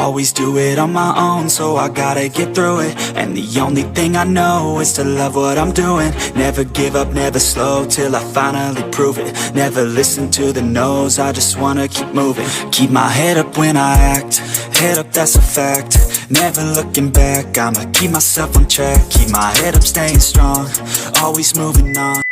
Always do it on my own, so I gotta get through it. And the only thing I know is to love what I'm doing. Never give up, never slow, till I finally prove it. Never listen to the no's, I just wanna keep moving. Keep my head up when I act, head up, that's a fact. Never looking back, I'ma keep myself on track. Keep my head up, staying strong, always moving on.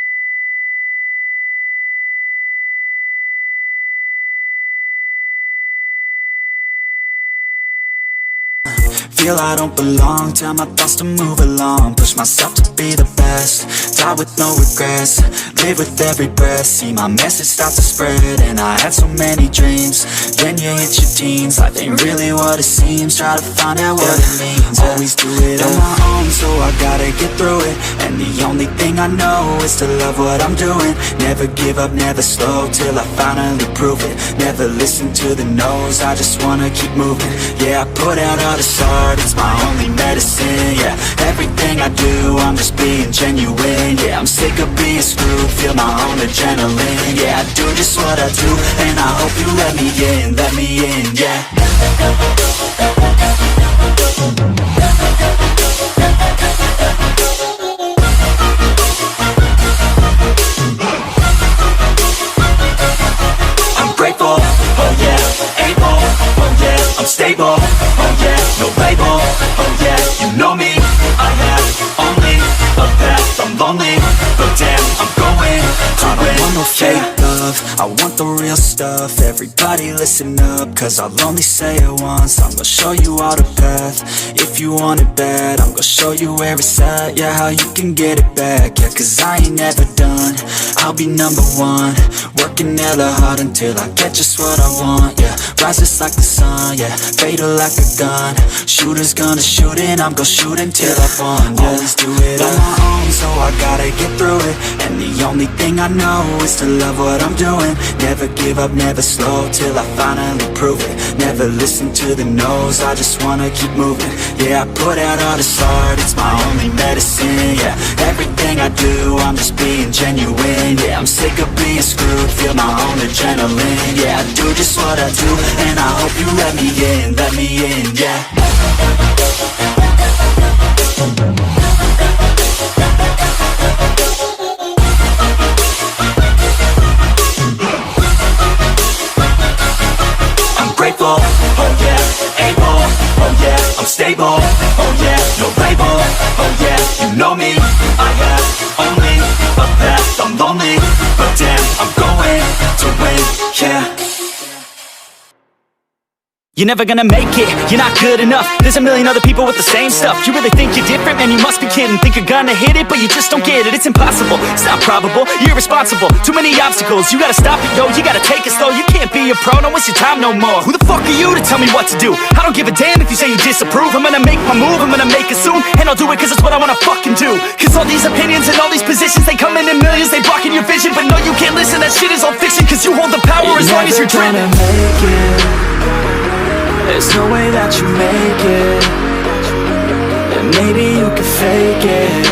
Feel I don't belong, tell my thoughts to move along. Push myself to be the best, die with no regrets. Live with every breath, see my message start to spread. And I had so many dreams, then you hit your teens. Life ain't really what it seems, try to find out what it means. Always do it on my own, so I gotta get through it. And the only thing I know is to love what I'm doing. Never give up, never slow, till I finally prove it. Never listen to the no's, I just wanna keep moving. Yeah, I put out all this art, it's my only medicine. Yeah, everything I do, I'm just being genuine. Yeah, I'm sick of being screwed, feel my own adrenaline. Yeah, I do just what I do, and I hope you let me in, yeah. I'm grateful, oh yeah, able, oh yeah, I'm stable, oh yeah, no label, oh yeah, you know me, I have only a path, I'm lonely, but damn, I'm going to win. I don't want no fake love, I want the real stuff. Everybody listen up, cause I'll only say it once. I'm gonna show you all the path, if you want it bad. I'm gonna show you where it's at, yeah, how you can get it back. Yeah, cause I ain't never done, I'll be number one. Working hella hard until I get just what I want, yeah. Rises like the sun, yeah, fatal like a gun. Shooters gonna shoot and I'm gonna shoot until I won, yeah. Always do it on my own, so I gotta get through it. And the only thing I know is to love what I'm doing. Never give up, never slow, till I finally prove it. Never listen to the no's, I just wanna keep moving. Yeah, I put out all this art, it's my only medicine. Yeah, everything I do, I'm just being genuine. Yeah, I'm sick of being screwed, feel my own adrenaline. Yeah, I do just what I do, and I hope you let me in, yeah. I'm grateful, oh yeah, able, oh yeah, I'm stable, oh yeah, no label, oh yeah, you know me, I have only a path, I'm lonely, but damn, I'm going to win, yeah. You're never gonna make it, you're not good enough. There's a million other people with the same stuff. You really think you're different? Man, you must be kidding. Think you're gonna hit it, but you just don't get it. It's impossible, it's not probable, you're irresponsible. Too many obstacles, you gotta stop it, yo. You gotta take it slow, you can't be a pro. Don't waste your time no more. Who the fuck are you to tell me what to do? I don't give a damn if you say you disapprove. I'm gonna make my move, I'm gonna make it soon. And I'll do it cause it's what I wanna fucking do. Cause all these opinions and all these positions, they come in millions, they blocking your vision. But no, you can't listen, that shit is all fiction. Cause you hold the power as long as you're driven. There's no way that you make it. And maybe you can fake it,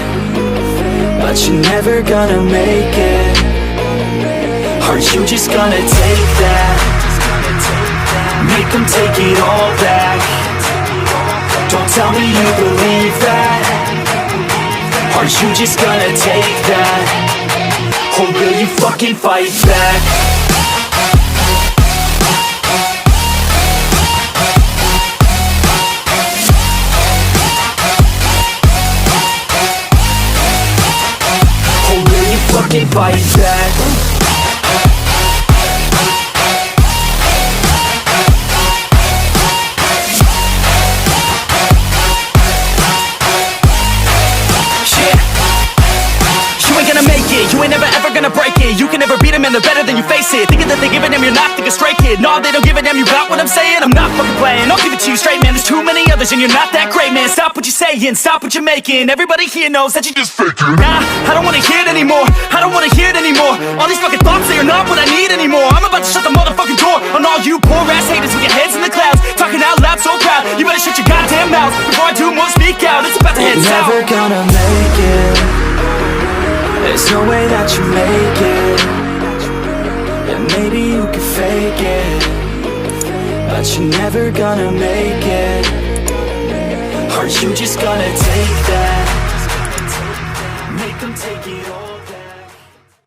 but you're never gonna make it. Are you just gonna take that? Make them take it all back. Don't tell me you believe that. Are you just gonna take that? Or will you fucking fight back? Fucking fight back. You ain't gonna make it, you ain't never ever gonna break it. You can never beat them and they're better than you face it. Thinking that they give a damn, you're not thinking straight, kid. No, they don't give a damn, you got what I'm saying? I'm not fucking playing, I'll give it to you straight, man. There's too many others and you're not that great, man. Stop what you're saying, stop what you're making. Everybody here knows that you just faking. Nah, I don't wanna hear it anymore, I don't wanna hear it anymore. All these fucking thoughts, they are not what I need anymore. I'm about to shut the motherfucking door on all you poor ass haters with your heads in the clouds, talking out loud so proud. You better shut your goddamn mouth before I do more speak out. It's about to head south. You're never gonna make it. There's no way that you make it. And maybe you can fake it, but you're never gonna make it. Are you just gonna take that? Make them take it all.